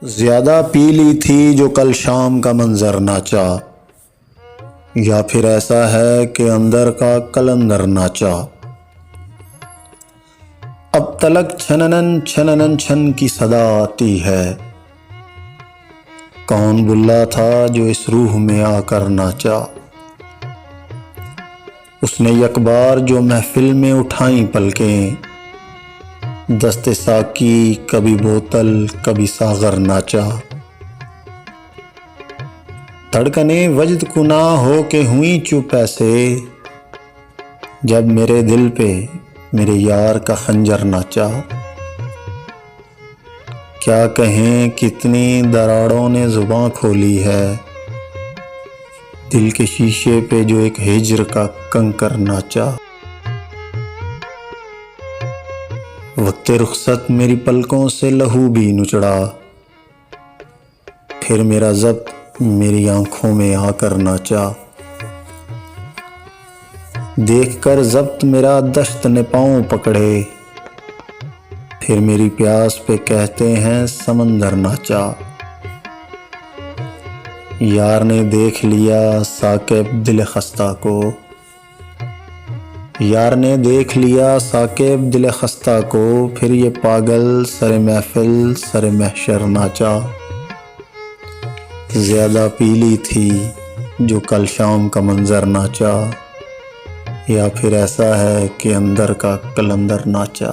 ज्यादा पी ली थी जो कल शाम का मंजर नाचा, या फिर ऐसा है कि अंदर का कलंदर नाचा। अब तलक छननन छन की सदा आती है, कौन बुल्ला था जो इस रूह में आकर नाचा। उसने यकबार जो महफिल में उठाई पलकें, दस्ते साकी कभी बोतल कभी सागर नाचा। धड़कने वजद कुना हो के हुई चुप ऐसे, जब मेरे दिल पे मेरे यार का खंजर नाचा। क्या कहें कितनी दरारों ने जुबां खोली है, दिल के शीशे पे जो एक हिज्र का कंकर नाचा। वक्ते रुखसत मेरी पलकों से लहू भी नुचड़ा, फिर मेरा ज़ब्त मेरी आंखों में आकर नाचा। देखकर ज़ब्त मेरा दश्त ने पाँव पकड़े, फिर मेरी प्यास पे कहते हैं समंदर नाचा। यार ने देख लिया साकिब दिल खस्ता को, यार ने देख लिया साकिब दिल खस्ता को, फिर ये पागल सरे महफिल सरे महशर नाचा। ज़्यादा पी ली थी जो कल शाम का मंजर नाचा, या फिर ऐसा है कि अंदर का कलंदर नाचा।